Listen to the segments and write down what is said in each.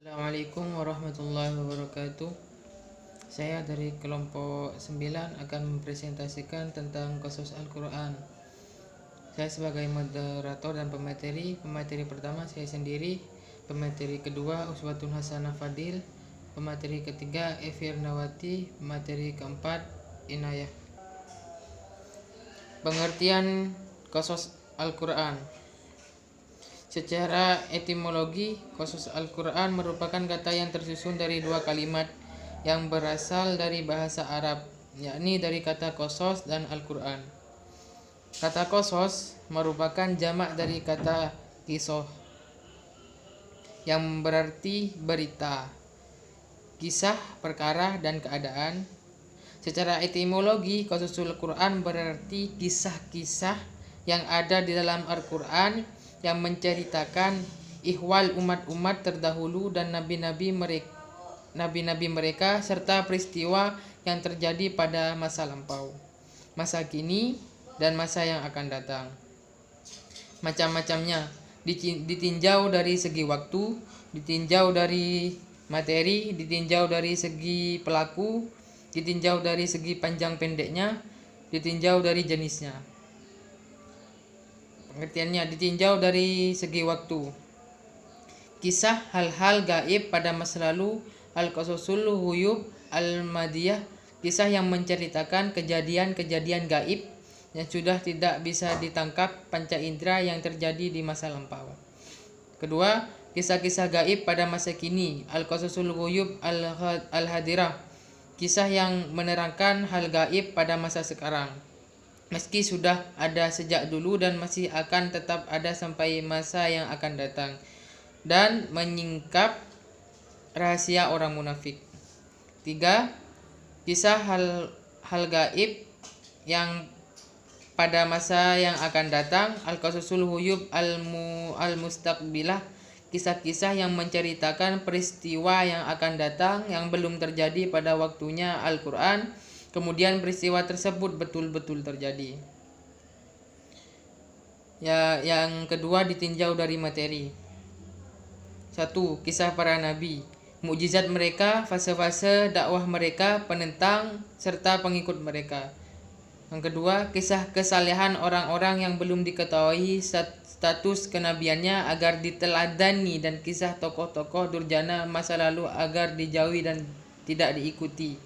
Assalamualaikum warahmatullahi wabarakatuh. Saya dari kelompok 9 akan mempresentasikan tentang Qasas Al-Quran. Saya sebagai moderator dan pemateri. Pemateri pertama saya sendiri, pemateri kedua Uswatun Hasanah Fadil, pemateri ketiga Evi Ernawati, pemateri keempat Inayah. Pengertian Qasas Al-Quran. Secara etimologi, Qasas Al-Quran merupakan kata yang tersusun dari dua kalimat yang berasal dari bahasa Arab, yakni dari kata Qasas dan Al-Quran. Kata Qasas merupakan jamak dari kata Qisah, yang berarti berita, kisah, perkara, dan keadaan. Secara etimologi, Qasasul Quran berarti kisah-kisah yang ada di dalam Al-Quran yang menceritakan ihwal umat-umat terdahulu dan nabi-nabi mereka serta peristiwa yang terjadi pada masa lampau, masa kini, dan masa yang akan datang. Macam-macamnya ditinjau dari segi waktu, ditinjau dari materi, ditinjau dari segi pelaku, ditinjau dari segi panjang pendeknya, ditinjau dari jenisnya. Pengertiannya ditinjau dari segi waktu. Kisah hal-hal gaib pada masa lalu, Al-Qasasul Ghuyub Al-Madiyah, kisah yang menceritakan kejadian-kejadian gaib yang sudah tidak bisa ditangkap panca indera yang terjadi di masa lampau. Kedua, kisah-kisah gaib pada masa kini, Al-Qasasul Ghuyub Al-Hadirah, kisah yang menerangkan hal gaib pada masa sekarang, meski sudah ada sejak dulu dan masih akan tetap ada sampai masa yang akan datang, dan menyingkap rahasia orang munafik. 3. Kisah hal gaib yang pada masa yang akan datang, Al-Qasasul Ghuyub Al-Mustaqbilah, kisah-kisah yang menceritakan peristiwa yang akan datang yang belum terjadi pada waktunya Al-Quran, kemudian peristiwa tersebut betul-betul terjadi. Yang kedua, ditinjau dari materi. 1. Kisah para nabi, mukjizat mereka, fase-fase dakwah mereka, penentang serta pengikut mereka. Yang kedua, kisah kesalehan orang-orang yang belum diketahui status kenabiannya agar diteladani, dan kisah tokoh-tokoh durjana masa lalu agar dijauhi dan tidak diikuti.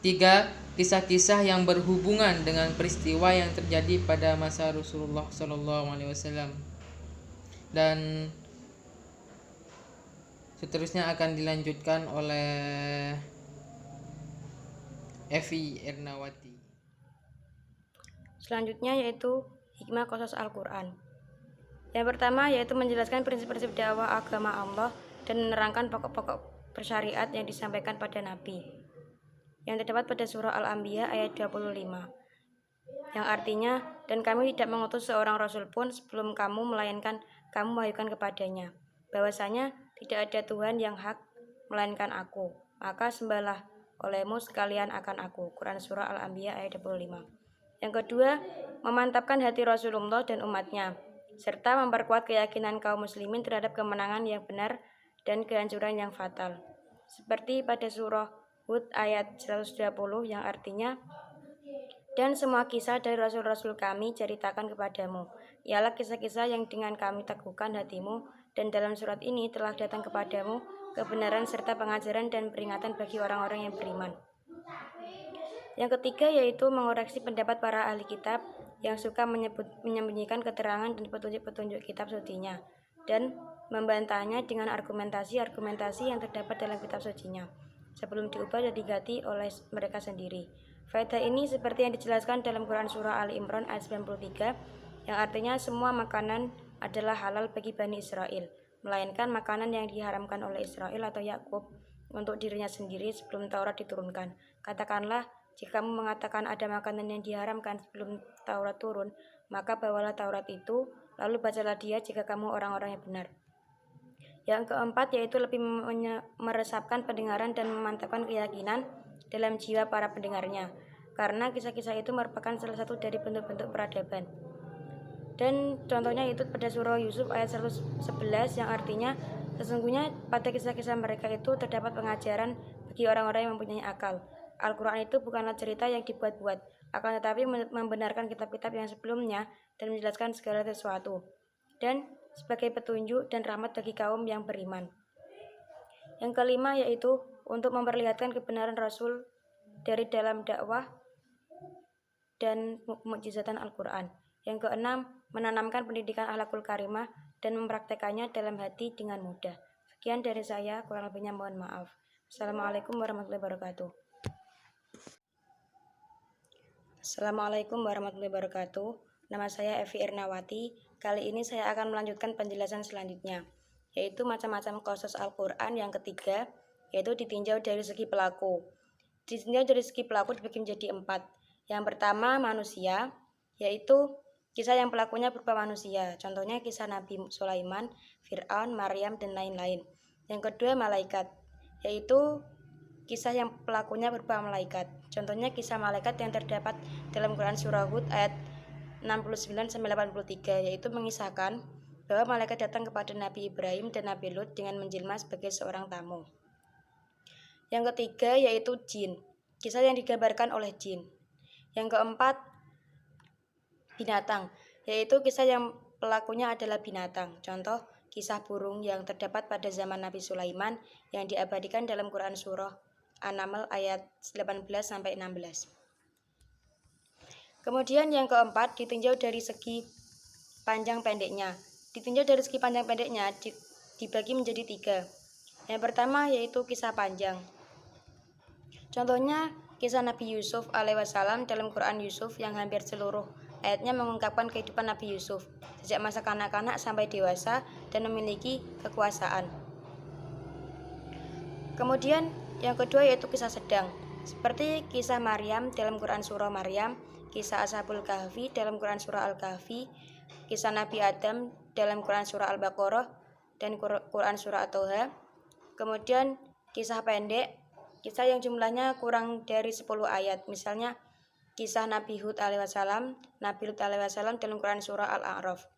3. Kisah-kisah yang berhubungan dengan peristiwa yang terjadi pada masa Rasulullah SAW. Dan seterusnya akan dilanjutkan oleh Evi Ernawati. Selanjutnya yaitu hikmah Qasas Al-Quran. Yang pertama yaitu menjelaskan prinsip-prinsip dakwah agama Allah dan menerangkan pokok-pokok bersyariat yang disampaikan pada Nabi, yang terdapat pada surah Al-Anbiya ayat 25, yang artinya, dan kami tidak mengutus seorang rasul pun sebelum kamu, melainkan kamu wahyukan kepadanya bahwasanya tidak ada Tuhan yang hak melainkan aku, maka sembahlah olehmu sekalian akan aku. Quran surah Al-Anbiya ayat 25. Yang kedua, memantapkan hati Rasulullah dan umatnya, serta memperkuat keyakinan kaum muslimin terhadap kemenangan yang benar dan kehancuran yang fatal, seperti pada surah Hud ayat 120 yang artinya, dan semua kisah dari rasul-rasul kami ceritakan kepadamu, ialah kisah-kisah yang dengan kami teguhkan hatimu, dan dalam surat ini telah datang kepadamu kebenaran serta pengajaran dan peringatan bagi orang-orang yang beriman. Yang ketiga yaitu mengoreksi pendapat para ahli kitab yang suka menyembunyikan keterangan dan petunjuk-petunjuk kitab sucinya, dan membantahnya dengan argumentasi-argumentasi yang terdapat dalam kitab sucinya, sebelum diubah dan diganti oleh mereka sendiri. Faedah ini seperti yang dijelaskan dalam Quran surah Ali Imran ayat 93, yang artinya semua makanan adalah halal bagi Bani Israel, melainkan makanan yang diharamkan oleh Israel atau Yakub untuk dirinya sendiri sebelum Taurat diturunkan. Katakanlah, jika kamu mengatakan ada makanan yang diharamkan sebelum Taurat turun, maka bawalah Taurat itu, lalu bacalah dia jika kamu orang-orang yang benar. Yang keempat yaitu lebih meresapkan pendengaran dan memantapkan keyakinan dalam jiwa para pendengarnya, karena kisah-kisah itu merupakan salah satu dari bentuk-bentuk peradaban. Dan contohnya itu pada surah Yusuf ayat 111 yang artinya, Sesungguhnya pada kisah-kisah mereka itu terdapat pengajaran bagi orang-orang yang mempunyai akal. Al-Quran itu bukanlah cerita yang dibuat-buat, akan tetapi membenarkan kitab-kitab yang sebelumnya dan menjelaskan segala sesuatu, dan sebagai petunjuk dan rahmat bagi kaum yang beriman. Yang kelima yaitu untuk memperlihatkan kebenaran Rasul dari dalam dakwah dan mukjizatan Al-Quran. Yang keenam, menanamkan pendidikan akhlakul karimah dan mempraktekannya dalam hati dengan mudah. Sekian dari saya, kurang lebihnya mohon maaf. Assalamualaikum warahmatullahi wabarakatuh. Assalamualaikum warahmatullahi wabarakatuh. Nama saya Evi Ernawati. Kali ini saya akan melanjutkan penjelasan selanjutnya, yaitu macam-macam qasas Al-Quran. Yang ketiga, yaitu ditinjau dari segi pelaku. Ditinjau dari segi pelaku dibagi menjadi 4. Yang pertama, manusia, yaitu kisah yang pelakunya berupa manusia. Contohnya kisah Nabi Sulaiman, Fir'aun, Maryam, dan lain-lain. Yang kedua, malaikat, yaitu kisah yang pelakunya berupa malaikat. Contohnya kisah malaikat yang terdapat dalam Quran Surah Hud ayat 69-83, yaitu mengisahkan bahwa malaikat datang kepada Nabi Ibrahim dan Nabi Lut dengan menjelma sebagai seorang tamu. Yang ketiga yaitu jin, kisah yang digambarkan oleh jin. Yang keempat, binatang, yaitu kisah yang pelakunya adalah binatang. Contoh kisah burung yang terdapat pada zaman Nabi Sulaiman yang diabadikan dalam Quran Surah An-Naml ayat 18-16. Kemudian yang keempat, ditinjau dari segi panjang pendeknya. Ditinjau dari segi panjang pendeknya dibagi menjadi 3. Yang pertama yaitu kisah panjang. Contohnya kisah Nabi Yusuf alaihissalam dalam Quran Yusuf yang hampir seluruh ayatnya mengungkapkan kehidupan Nabi Yusuf sejak masa kanak-kanak sampai dewasa dan memiliki kekuasaan. Kemudian yang kedua yaitu kisah sedang, seperti kisah Maryam dalam Quran Surah Maryam, kisah Ashabul Kahfi dalam Quran Surah Al-Kahfi, kisah Nabi Adam dalam Quran Surah Al-Baqarah dan Quran Surah At-Toha. Kemudian kisah pendek, kisah yang jumlahnya kurang dari 10 ayat, misalnya kisah Nabi Hud alaihissalam, Nabi Lut alaihissalam dalam Quran Surah Al-A'raf.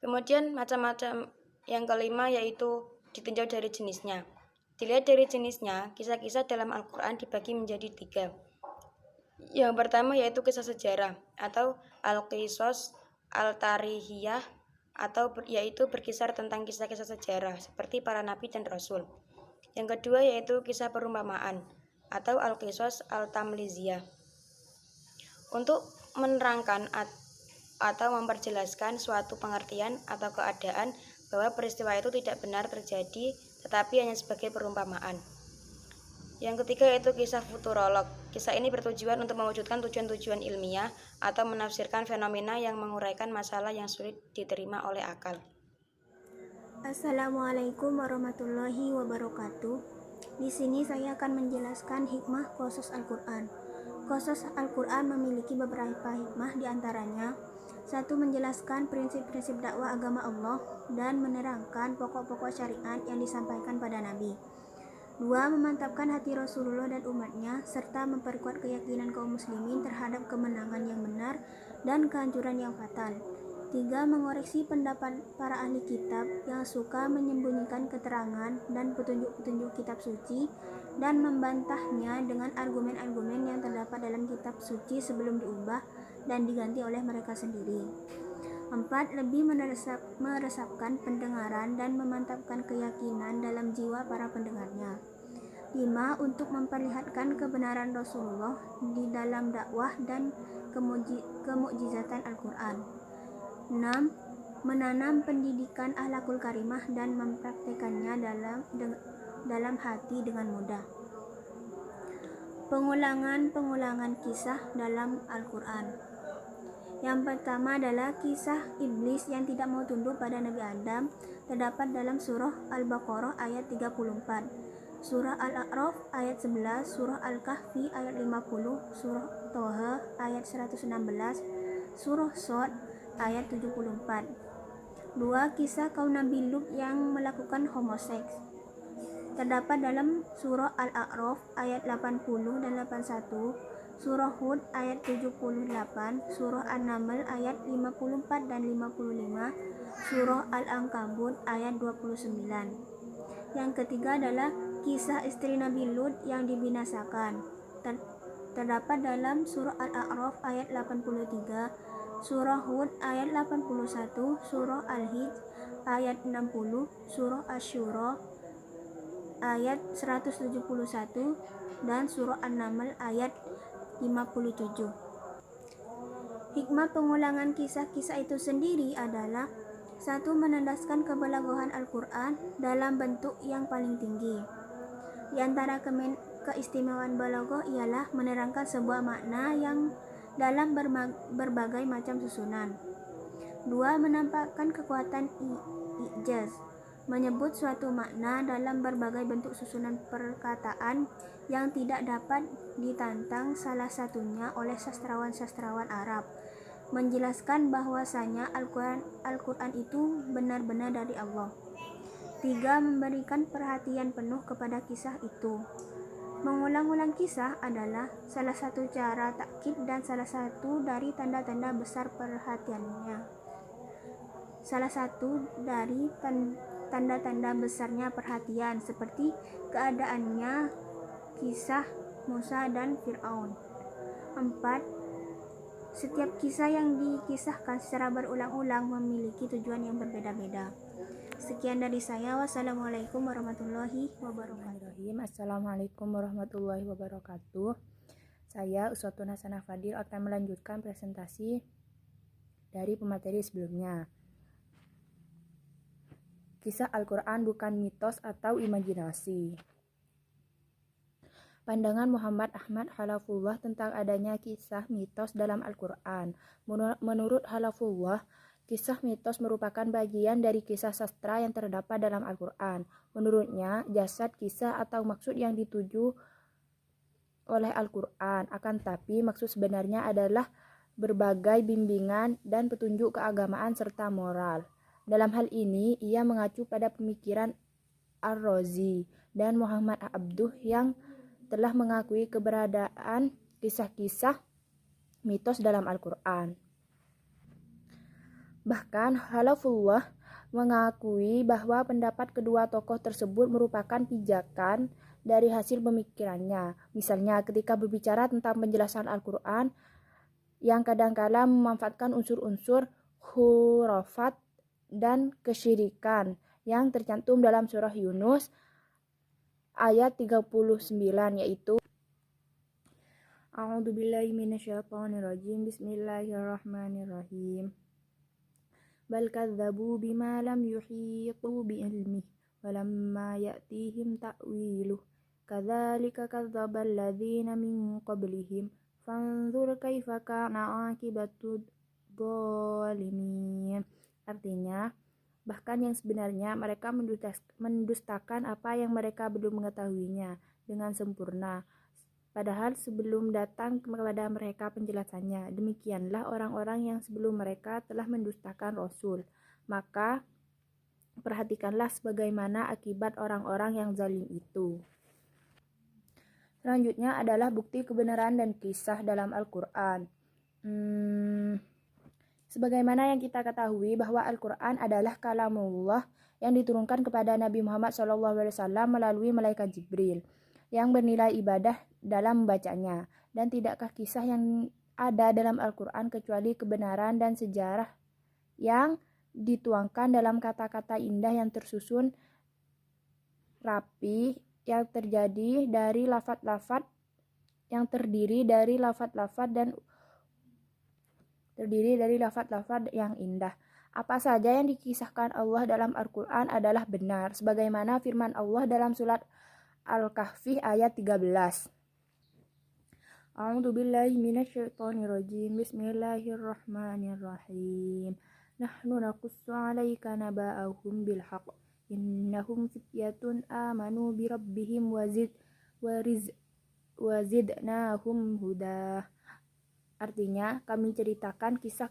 Kemudian macam-macam yang kelima yaitu ditinjau dari jenisnya. Dilihat dari jenisnya, kisah-kisah dalam Al-Quran dibagi menjadi 3. Yang pertama yaitu kisah sejarah atau Al-Qisas Al-Tarihiyah, atau yaitu berkisar tentang kisah-kisah sejarah seperti para nabi dan rasul. Yang kedua yaitu kisah perumpamaan atau Al-Qisas Al-Tamliziyah, untuk menerangkan atau memperjelaskan suatu pengertian atau keadaan bahwa peristiwa itu tidak benar terjadi tetapi hanya sebagai perumpamaan. Yang ketiga yaitu kisah futurolog. Kisah ini bertujuan untuk mewujudkan tujuan-tujuan ilmiah atau menafsirkan fenomena yang menguraikan masalah yang sulit diterima oleh akal. Assalamualaikum warahmatullahi wabarakatuh. Di sini saya akan menjelaskan hikmah qasas Al-Quran. Qasas Al-Quran memiliki beberapa hikmah, diantaranya 1. Menjelaskan prinsip-prinsip dakwah agama Allah dan menerangkan pokok-pokok syariat yang disampaikan pada Nabi. 2. Memantapkan hati Rasulullah dan umatnya, serta memperkuat keyakinan kaum muslimin terhadap kemenangan yang benar dan kehancuran yang fatal. 3. Mengoreksi pendapat para ahli kitab yang suka menyembunyikan keterangan dan petunjuk-petunjuk kitab suci dan membantahnya dengan argumen-argumen yang terdapat dalam kitab suci sebelum diubah dan diganti oleh mereka sendiri. 4. Lebih meresapkan pendengaran dan memantapkan keyakinan dalam jiwa para pendengarnya. 5. Untuk memperlihatkan kebenaran Rasulullah di dalam dakwah dan kemukjizatan Al-Quran. 6. Menanam pendidikan akhlakul karimah dan mempraktekannya dalam hati dengan mudah. Pengulangan kisah dalam Al-Quran. Yang pertama adalah kisah iblis yang tidak mau tunduk pada Nabi Adam, terdapat dalam surah Al-Baqarah ayat 34, surah Al-A'raf ayat 11, surah Al-Kahfi ayat 50, surah Toha ayat 116, surah Shad ayat 74. 2. Kisah kaum Nabi Lut yang melakukan homoseks, terdapat dalam surah Al-A'raf ayat 80 dan 81, Surah Hud ayat 78, Surah An-Naml ayat 54 dan 55, Surah Al-Ankabut ayat 29. Yang ketiga adalah kisah istri Nabi Lut yang dibinasakan. Terdapat dalam Surah Al-A'raf ayat 83, Surah Hud ayat 81, Surah Al-Hijr ayat 60, Surah Asy-Syura ayat 171, dan Surah An-Naml ayat 57. Hikmah pengulangan kisah-kisah itu sendiri adalah: satu, menandaskan kebelagohan Al-Quran dalam bentuk yang paling tinggi. Di antara keistimewaan balaghah ialah menerangkan sebuah makna yang dalam berbagai macam susunan. Dua, menampakkan kekuatan i'jaz, menyebut suatu makna dalam berbagai bentuk susunan perkataan yang tidak dapat ditantang, salah satunya oleh sastrawan-sastrawan Arab, menjelaskan bahwasanya Al-Quran itu benar-benar dari Allah. Tiga, memberikan perhatian penuh kepada kisah itu. Mengulang-ulang kisah adalah salah satu cara takkid dan salah satu dari tanda-tanda besar perhatiannya. Salah satu dari tanda-tanda besarnya perhatian seperti keadaannya kisah Musa dan Fir'aun. 4. Setiap kisah yang dikisahkan secara berulang-ulang memiliki tujuan yang berbeda-beda. Sekian dari saya. Wassalamualaikum warahmatullahi wabarakatuh. Assalamualaikum warahmatullahi wabarakatuh. Saya Uswatun Hasanah Fadil akan melanjutkan presentasi dari pemateri sebelumnya. Kisah Al-Quran bukan mitos atau imajinasi. Pandangan Muhammad Ahmad Khalafullah tentang adanya kisah mitos dalam Al-Quran. Menurut Khalafullah, kisah mitos merupakan bagian dari kisah sastra yang terdapat dalam Al-Quran. Menurutnya, jasad kisah atau maksud yang dituju oleh Al-Quran. Akan tapi, maksud sebenarnya adalah berbagai bimbingan dan petunjuk keagamaan serta moral. Dalam hal ini, ia mengacu pada pemikiran Ar-Razi dan Muhammad Abduh yang telah mengakui keberadaan kisah-kisah mitos dalam Al-Quran. Bahkan, Khalafullah mengakui bahwa pendapat kedua tokoh tersebut merupakan pijakan dari hasil pemikirannya. Misalnya, ketika berbicara tentang penjelasan Al-Quran yang kadangkala memanfaatkan unsur-unsur khurafat dan kesyirikan yang tercantum dalam surah Yunus ayat 39, yaitu A'udzubillahi minasyaitonirrajim. Bismillahirrahmanirrahim. Bal kadzabu bima lam yuhitu bi'ilmihi walamma ya'tihim ta'wiluh kadzalika kadzdzabal ladzina min qablihim fanzur kaifa kana 'aqibatud dzalimin. Artinya, bahkan yang sebenarnya mereka mendustakan apa yang mereka belum mengetahuinya dengan sempurna, padahal sebelum datang kepada mereka penjelasannya. Demikianlah orang-orang yang sebelum mereka telah mendustakan Rasul. Maka perhatikanlah sebagaimana akibat orang-orang yang zalim itu. Selanjutnya adalah bukti kebenaran dan kisah dalam Al-Quran. Sebagaimana yang kita ketahui bahwa Al-Quran adalah kalamullah yang diturunkan kepada Nabi Muhammad SAW melalui malaikat Jibril yang bernilai ibadah dalam membacanya. Dan tidakkah kisah yang ada dalam Al-Quran kecuali kebenaran dan sejarah yang dituangkan dalam kata-kata indah yang tersusun rapi, yang terjadi dari lafaz-lafaz yang terdiri dari lafaz-lafaz yang indah. Apa saja yang dikisahkan Allah dalam Al-Quran adalah benar, sebagaimana firman Allah dalam surat Al-Kahfi ayat 13. A'udzubillahi minasyaitonirrajim. Bismillahirrahmanirrahim. Nahnu naqussu 'alaika naba'ahum bil haqq. Innahum fityatun amanu bi rabbihim wazidnahum huda. Artinya, kami ceritakan kisah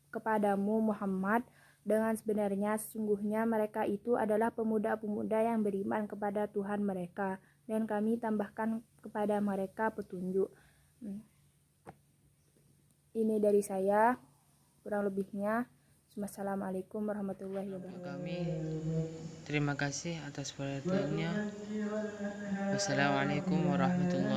kepadamu Muhammad dengan sebenarnya. Sesungguhnya mereka itu adalah pemuda-pemuda yang beriman kepada Tuhan mereka, dan kami tambahkan kepada mereka petunjuk. Ini dari saya, kurang lebihnya. Wassalamualaikum warahmatullahi wabarakatuh. Kami terima kasih atas perhatiannya. Wassalamualaikum warahmatullahi